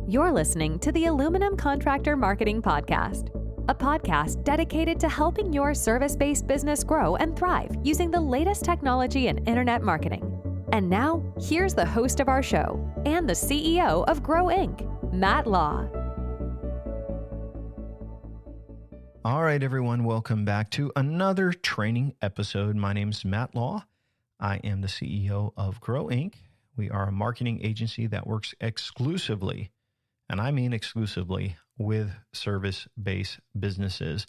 You're listening to the Aluminum Contractor Marketing Podcast, a podcast dedicated to helping your service-based business grow and thrive using the latest technology in internet marketing. And now, here's the host of our show and the CEO of Grow Inc., Matt Law. All right, everyone, welcome back to another training episode. My name is Matt Law. I am the CEO of Grow Inc. We are a marketing agency that works exclusively, and I mean exclusively, with service-based businesses.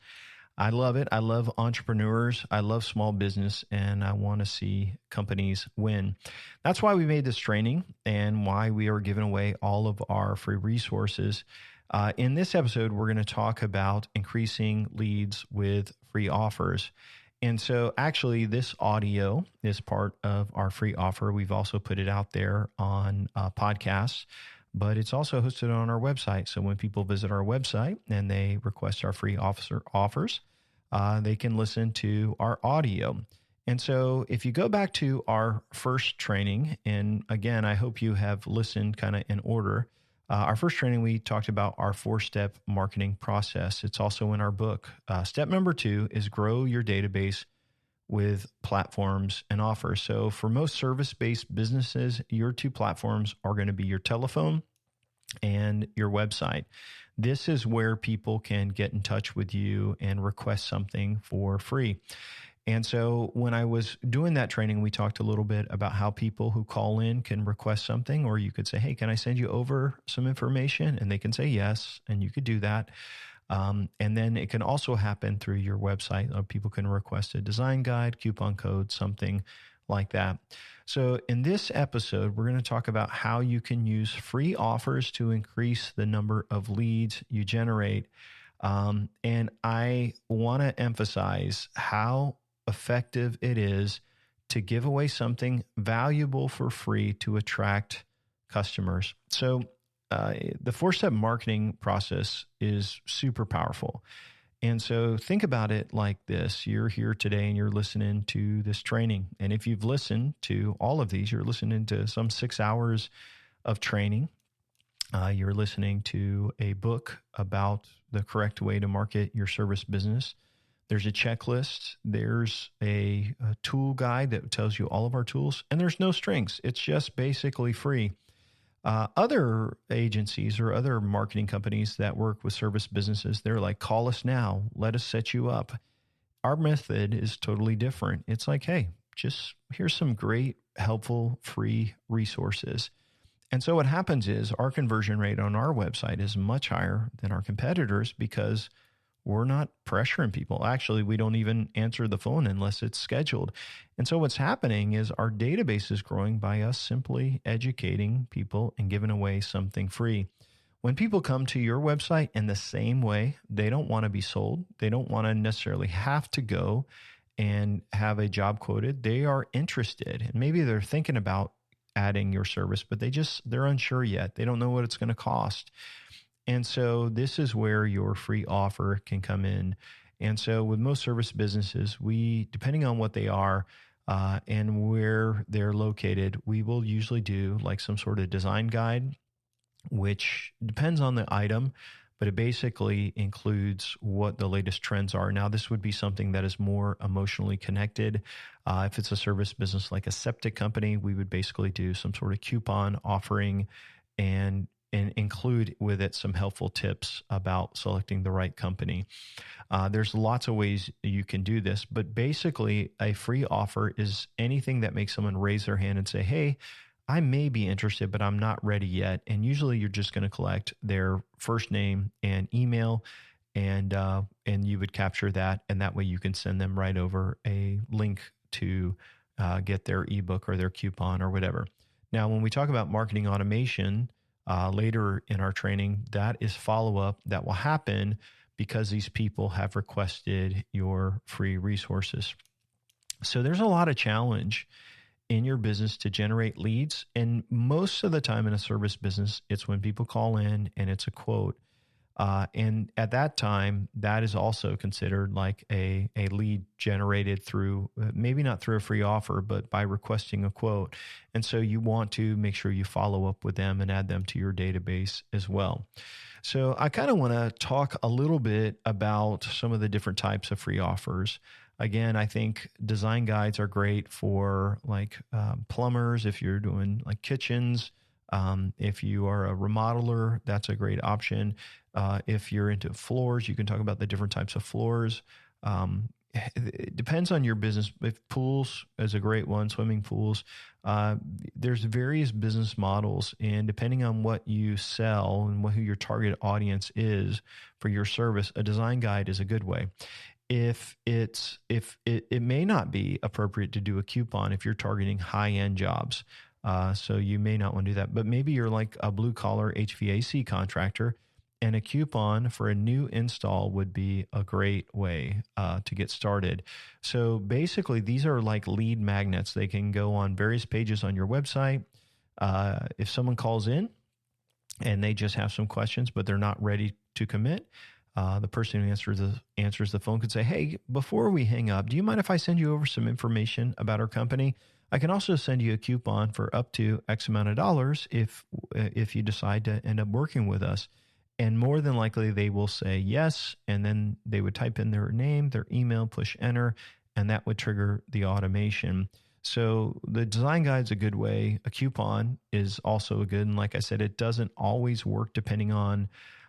I love it. I love entrepreneurs. I love small business, and I want to see companies win. That's why we made this training and why we are giving away all of our free resources. In this episode, we're going to talk about increasing leads with free offers. And so actually this audio is part of our free offer. We've also put it out there on podcasts, but it's also hosted on our website. So when people visit our website and they request our free offers, they can listen to our audio. And so if you go back to our first training, and again, I hope you have listened kind of in order. Our first training, we talked about our 4-step marketing process. It's also in our book. Step number 2 is grow your database with platforms and offers. So for most service-based businesses, your 2 platforms are going to be your telephone and your website. This is where people can get in touch with you and request something for free. And so when I was doing that training, we talked a little bit about how people who call in can request something, or you could say, hey, can I send you over some information? And they can say yes, and you could do that. And then it can also happen through your website. People can request a design guide, coupon code, something like that. So in this episode, we're going to talk about how you can use free offers to increase the number of leads you generate. And I want to emphasize how effective it is to give away something valuable for free to attract customers. So the 4-step marketing process is super powerful. And so think about it like this. You're here today and you're listening to this training. And if you've listened to all of these, you're listening to some 6 hours of training. You're listening to a book about the correct way to market your service business. There's a checklist. There's a tool guide that tells you all of our tools. And there's no strings. It's just basically free. Other agencies or other marketing companies that work with service businesses, they're like, call us now. Let us set you up. Our method is totally different. It's like, hey, just here's some great, helpful, free resources. And so what happens is our conversion rate on our website is much higher than our competitors because we're not pressuring people. Actually, we don't even answer the phone unless it's scheduled. And so what's happening is our database is growing by us simply educating people and giving away something free. When people come to your website in the same way, they don't want to be sold. They don't want to necessarily have to go and have a job quoted. They are interested, and maybe they're thinking about adding your service, but they're unsure yet. They don't know what it's going to cost. And so this is where your free offer can come in. And so with most service businesses, depending on what they are and where they're located, we will usually do like some sort of design guide, which depends on the item, but it basically includes what the latest trends are. Now, this would be something that is more emotionally connected. If it's a service business like a septic company, we would basically do some sort of coupon offering and include with it some helpful tips about selecting the right company. There's lots of ways you can do this, but basically a free offer is anything that makes someone raise their hand and say, hey, I may be interested, but I'm not ready yet. And usually you're just going to collect their first name and email, and you would capture that. And that way you can send them right over a link to get their ebook or their coupon or whatever. Now, when we talk about marketing automation, later in our training, that is follow-up that will happen because these people have requested your free resources. So there's a lot of challenge in your business to generate leads. And most of the time in a service business, it's when people call in and it's a quote. And at that time, that is also considered like a lead generated through, maybe not through a free offer, but by requesting a quote. And so you want to make sure you follow up with them and add them to your database as well. So I kind of want to talk a little bit about some of the different types of free offers. Again, I think design guides are great for like plumbers, if you're doing like kitchens. If you are a remodeler, that's a great option. If you're into floors, you can talk about the different types of floors. It depends on your business. If pools is a great one, swimming pools, there's various business models, and depending on what you sell and who your target audience is for your service, a design guide is a good way. If it may not be appropriate to do a coupon if you're targeting high-end jobs. So you may not want to do that, but maybe you're like a blue collar HVAC contractor, and a coupon for a new install would be a great way to get started. So basically, these are like lead magnets. They can go on various pages on your website. If someone calls in and they just have some questions, but they're not ready to commit, the person who answers the phone could say, "Hey, before we hang up, do you mind if I send you over some information about our company? I can also send you a coupon for up to X amount of dollars if you decide to end up working with us." And more than likely, they will say yes, and then they would type in their name, their email, push enter, and that would trigger the automation. So the design guide's a good way. A coupon is also a good, and like I said, it doesn't always work depending on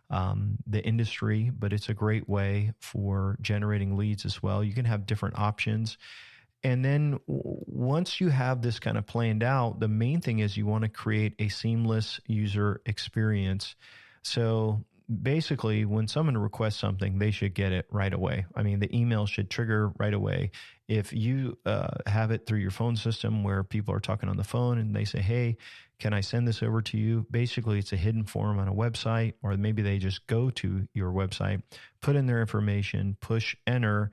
the industry, but it's a great way for generating leads as well. You can have different options. And then once you have this kind of planned out, the main thing is you want to create a seamless user experience. So basically, when someone requests something, they should get it right away. I mean, the email should trigger right away. If you have it through your phone system where people are talking on the phone and they say, "Hey, can I send this over to you?" Basically, it's a hidden form on a website, or maybe they just go to your website, put in their information, push enter,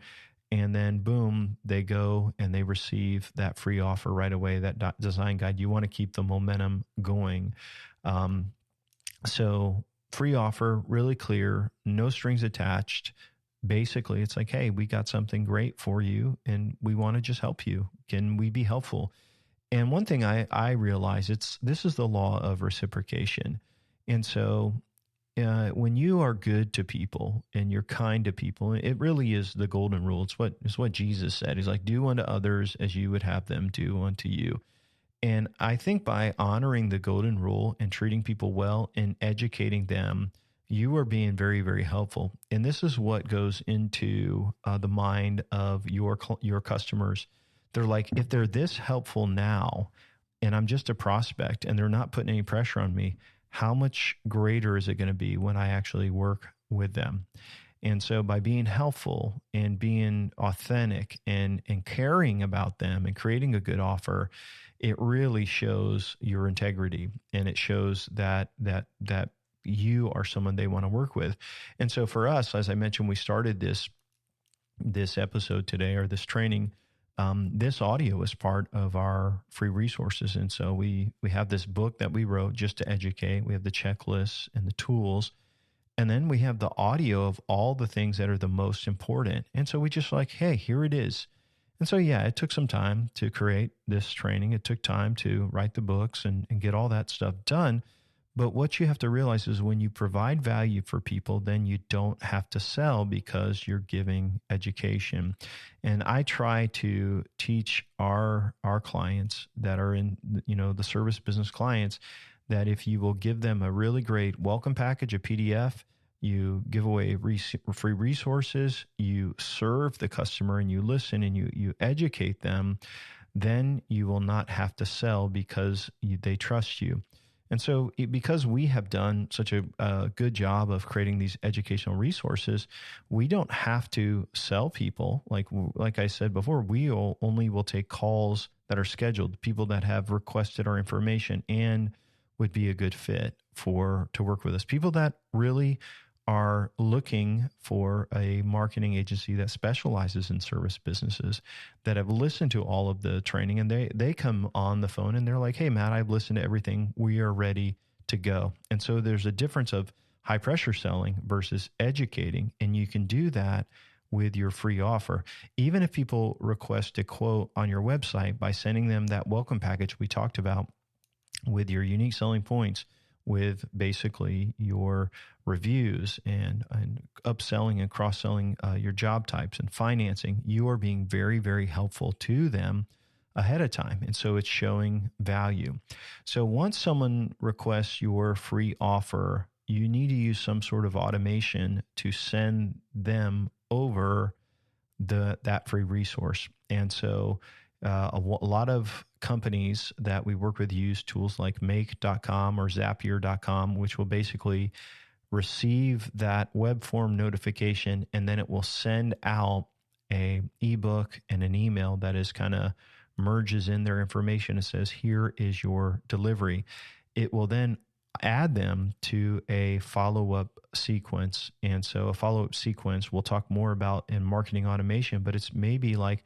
and then boom, they go and they receive that free offer right away, that design guide. You want to keep the momentum going. So free offer, really clear, no strings attached. Basically, it's like, "Hey, we got something great for you and we want to just help you. Can we be helpful?" And one thing I realize, this is the law of reciprocation. And so when you are good to people and you're kind to people, it really is the golden rule. It's what Jesus said. He's like, "Do unto others as you would have them do unto you." And I think by honoring the golden rule and treating people well and educating them, you are being very, very helpful. And this is what goes into the mind of your customers. They're like, if they're this helpful now, and I'm just a prospect and they're not putting any pressure on me, how much greater is it going to be when I actually work with them? And so by being helpful and being authentic and caring about them and creating a good offer, it really shows your integrity, and it shows that you are someone they want to work with. And so for us, as I mentioned, we started this episode today, or this training. This audio is part of our free resources. And so we have this book that we wrote just to educate. We have the checklists and the tools. And then we have the audio of all the things that are the most important. And so we just like, hey, here it is. And so, yeah, it took some time to create this training. It took time to write the books and get all that stuff done. But what you have to realize is when you provide value for people, then you don't have to sell because you're giving education. And I try to teach our clients that are in, the service business clients, that if you will give them a really great welcome package, a PDF, you give away free resources, you serve the customer and you listen and you educate them, then you will not have to sell because they trust you. And so because we have done such a good job of creating these educational resources, we don't have to sell people. Like I said before, we only will take calls that are scheduled, people that have requested our information and would be a good fit to work with us. People that really are looking for a marketing agency that specializes in service businesses, that have listened to all of the training, and they come on the phone and they're like, "Hey, Matt, I've listened to everything. We are ready to go." And so there's a difference of high pressure selling versus educating. And you can do that with your free offer. Even if people request a quote on your website, by sending them that welcome package we talked about with your unique selling points, with basically your reviews and upselling and cross-selling your job types and financing, you are being very, very helpful to them ahead of time. And so it's showing value. So once someone requests your free offer, you need to use some sort of automation to send them over that free resource. And so a lot of companies that we work with use tools like Make.com or Zapier.com, which will basically receive that web form notification, and then it will send out a ebook and an email that is kind of merges in their information. It says, here is your delivery. It will then add them to a follow-up sequence. And so a follow-up sequence we'll talk more about in marketing automation, but it's maybe like,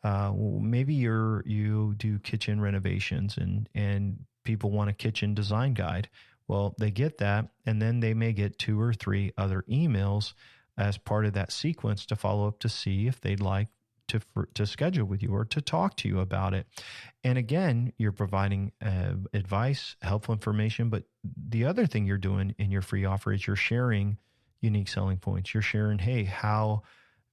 maybe you do kitchen renovations and people want a kitchen design guide. Well, they get that, and then they may get 2 or 3 other emails as part of that sequence to follow up to see if they'd like to schedule with you or to talk to you about it. And again, you're providing advice, helpful information. But the other thing you're doing in your free offer is you're sharing unique selling points. You're sharing, hey, how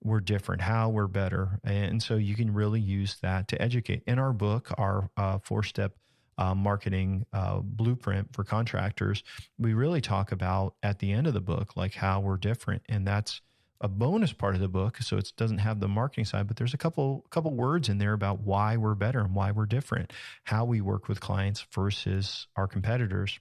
we're different, how we're better. And so you can really use that to educate. In our book, our 4-step marketing blueprint for contractors, we really talk about at the end of the book, like how we're different. And that's a bonus part of the book. So it doesn't have the marketing side, but there's a couple words in there about why we're better and why we're different, how we work with clients versus our competitors.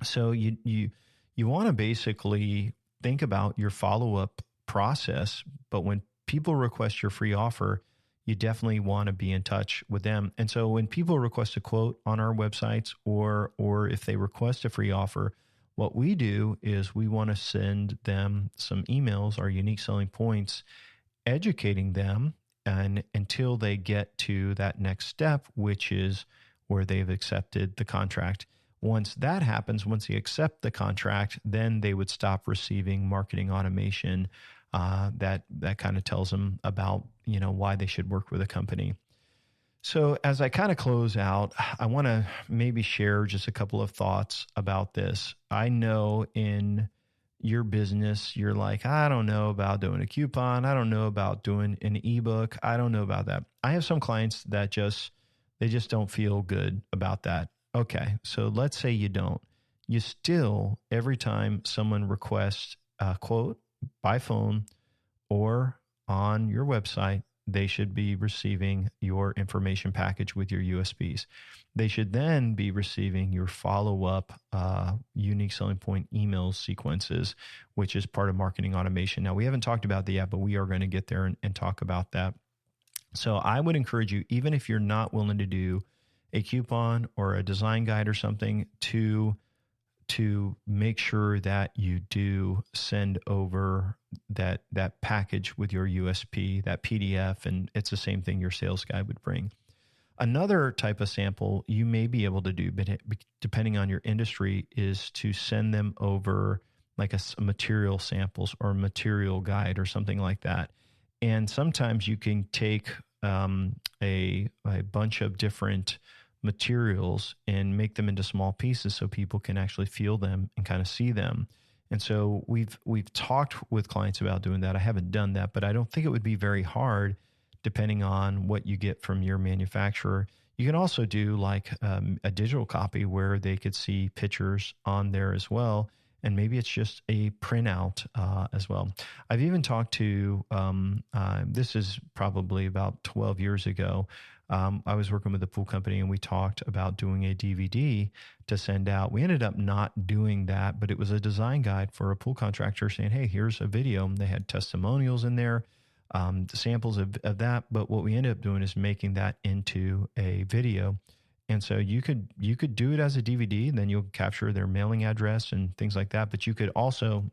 So you want to basically think about your follow-up process, but when people request your free offer, you definitely want to be in touch with them. And so when people request a quote on our websites, or if they request a free offer, what we do is we want to send them some emails, our unique selling points, educating them and until they get to that next step, which is where they've accepted the contract. Once that happens, once they accept the contract, then they would stop receiving marketing automation that kind of tells them about, why they should work with a company. So as I kind of close out, I want to maybe share just a couple of thoughts about this. I know in your business, you're like, I don't know about doing a coupon. I don't know about doing an ebook. I don't know about that. I have some clients that they just don't feel good about that. Okay, so let's say you don't. You still, every time someone requests a quote by phone or on your website, they should be receiving your information package with your USPs. They should then be receiving your follow-up unique selling point email sequences, which is part of marketing automation. Now, we haven't talked about that yet, but we are going to get there and talk about that. So I would encourage you, even if you're not willing to do a coupon or a design guide or something, to make sure that you do send over that package with your USP, that PDF, and it's the same thing your sales guy would bring. Another type of sample you may be able to do, but depending on your industry, is to send them over like a material samples or a material guide or something like that. And sometimes you can take a bunch of different materials and make them into small pieces so people can actually feel them and kind of see them. And so we've talked with clients about doing that. I haven't done that, but I don't think it would be very hard depending on what you get from your manufacturer. You can also do like a digital copy where they could see pictures on there as well. And maybe it's just a printout as well. I've even talked to, this is probably about 12 years ago. I was working with a pool company and we talked about doing a DVD to send out. We ended up not doing that, but it was a design guide for a pool contractor saying, hey, here's a video. They had testimonials in there, samples of that. But what we ended up doing is making that into a video. And so you could do it as a DVD, and then you'll capture their mailing address and things like that. But you could also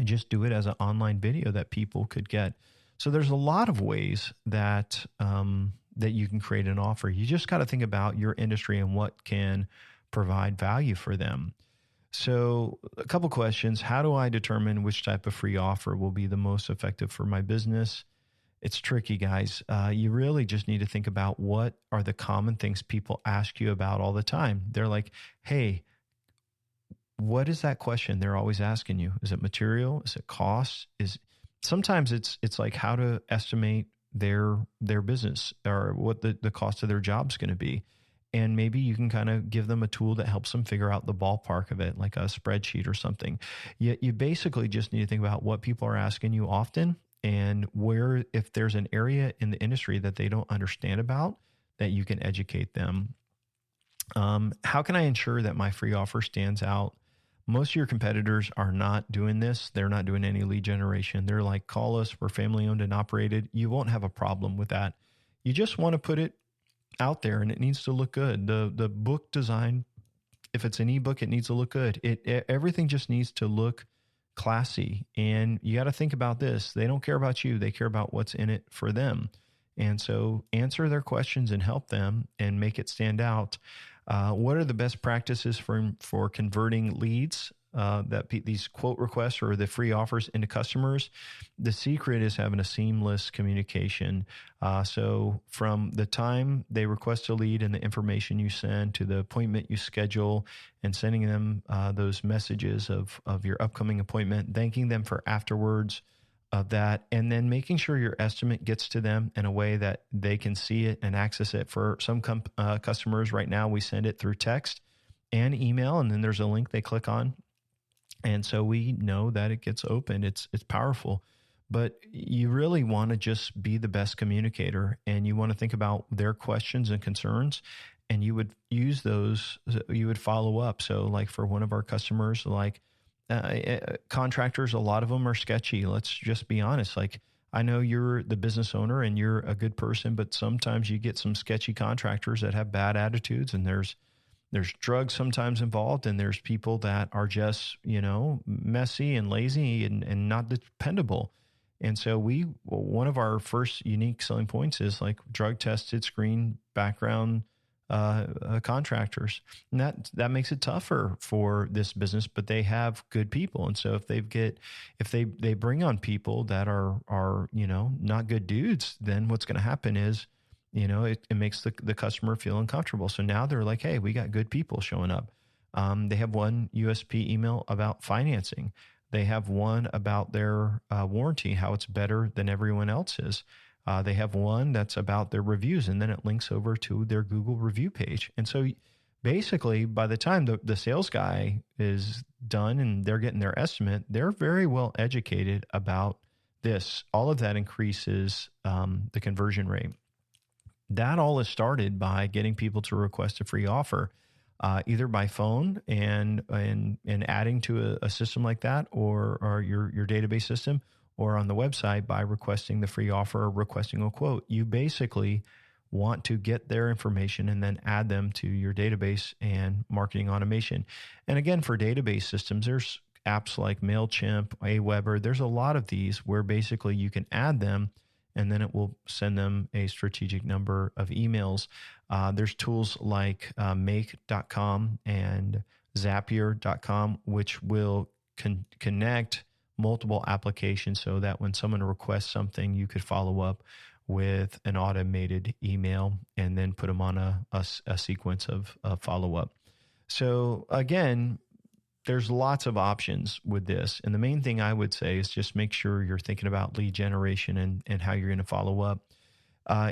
just do it as an online video that people could get. So there's a lot of ways that that you can create an offer. You just got to think about your industry and what can provide value for them. So a couple questions. How do I determine which type of free offer will be the most effective for my business? It's tricky, guys. You really just need to think about what are the common things people ask you about all the time. They're like, hey, what is that question they're always asking you? Is it material? Is it cost? Sometimes it's like how to estimate their business or what the cost of their job is going to be. And maybe you can kind of give them a tool that helps them figure out the ballpark of it, like a spreadsheet or something. You basically just need to think about what people are asking you often and where, if there's an area in the industry that they don't understand about, that you can educate them. How can I ensure that my free offer stands out? Most of your competitors are not doing this. They're not doing any lead generation. They're like, call us, we're family owned and operated. You won't have a problem with that. You just want to put it out there and it needs to look good. The book design, if it's an ebook, it needs to look good. Everything just needs to look classy. And you got to think about this. They don't care about you. They care about what's in it for them. And so answer their questions and help them and make it stand out. What are the best practices for converting leads, these quote requests or the free offers into customers? The secret is having a seamless communication. So from the time they request a lead and the information you send to the appointment you schedule and sending them those messages of your upcoming appointment, thanking them for afterwards of that, and then making sure your estimate gets to them in a way that they can see it and access it. For some customers right now, we send it through text and email, and then there's a link they click on. And so we know that it gets opened. It's powerful, but you really want to just be the best communicator, and you want to think about their questions and concerns, and you would use those, you would follow up. So like for one of our customers, like, contractors, a lot of them are sketchy. Let's just be honest. Like, I know you're the business owner and you're a good person, but sometimes you get some sketchy contractors that have bad attitudes, and there's drugs sometimes involved, and there's people that are just, messy and lazy and not dependable. And so one of our first unique selling points is like drug tested, screen background contractors, and that makes it tougher for this business, but they have good people. And so if they bring on people that are not good dudes, then what's going to happen is, it makes the customer feel uncomfortable. So now they're like, hey, we got good people showing up. They have one USP email about financing. They have one about their warranty, how it's better than everyone else's. They have one that's about their reviews, and then it links over to their Google review page. And so basically, by the time the sales guy is done and they're getting their estimate, they're very well educated about this. All of that increases the conversion rate. That all is started by getting people to request a free offer, either by phone and adding to a system like that, or your database system, or on the website by requesting the free offer or requesting a quote. You basically want to get their information and then add them to your database and marketing automation. And again, for database systems, there's apps like MailChimp, Aweber. There's a lot of these where basically you can add them and then it will send them a strategic number of emails. There's tools like Make.com and Zapier.com, which will connect multiple applications so that when someone requests something, you could follow up with an automated email and then put them on a sequence of follow-up. So again, there's lots of options with this. And the main thing I would say is just make sure you're thinking about lead generation and how you're going to follow up.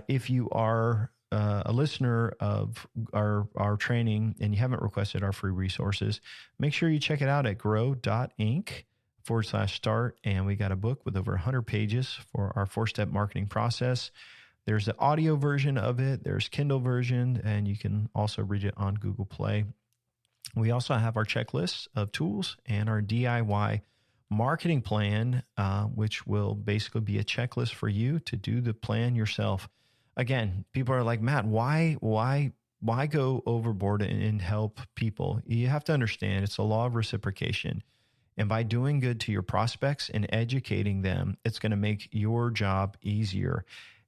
If you are a listener of our training and you haven't requested our free resources, make sure you check it out at grow.inc/start. And we got a book with over 100 pages for our 4-step marketing process. There's the audio version of it. There's Kindle version, and you can also read it on Google Play. We also have our checklist of tools and our DIY marketing plan, which will basically be a checklist for you to do the plan yourself. Again, people are like, Matt, why go overboard and help people? You have to understand it's a law of reciprocation. And by doing good to your prospects and educating them, it's going to make your job easier.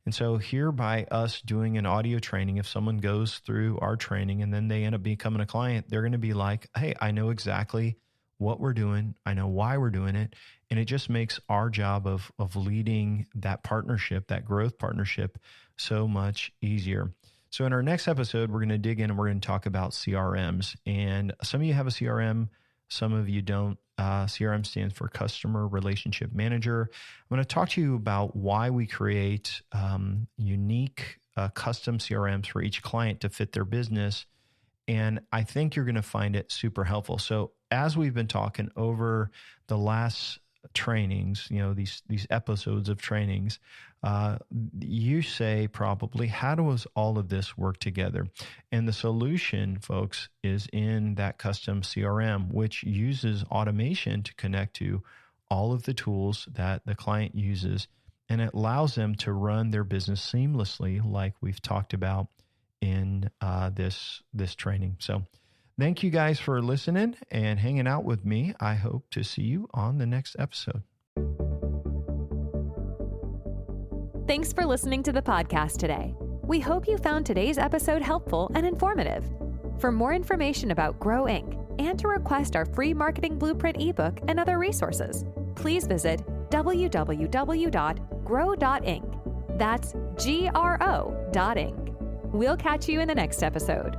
And so here by us doing an audio training, if someone goes through our training and then they end up becoming a client, they're going to be like, hey, I know exactly what we're doing. I know why we're doing it. And it just makes our job of leading that partnership, that growth partnership, so much easier. So in our next episode, we're going to dig in and we're going to talk about CRMs. And some of you have a CRM, some of you don't. CRM stands for Customer Relationship Manager. I'm going to talk to you about why we create unique custom CRMs for each client to fit their business. And I think you're going to find it super helpful. So as we've been talking over the last trainings, these episodes of trainings, you say probably, how does all of this work together? And the solution, folks, is in that custom CRM, which uses automation to connect to all of the tools that the client uses. And it allows them to run their business seamlessly, like we've talked about in this training. So thank you guys for listening and hanging out with me. I hope to see you on the next episode. Thanks for listening to the podcast today. We hope you found today's episode helpful and informative. For more information about Grow Inc. and to request our free marketing blueprint ebook and other resources, please visit www.grow.inc. That's GRO.inc. We'll catch you in the next episode.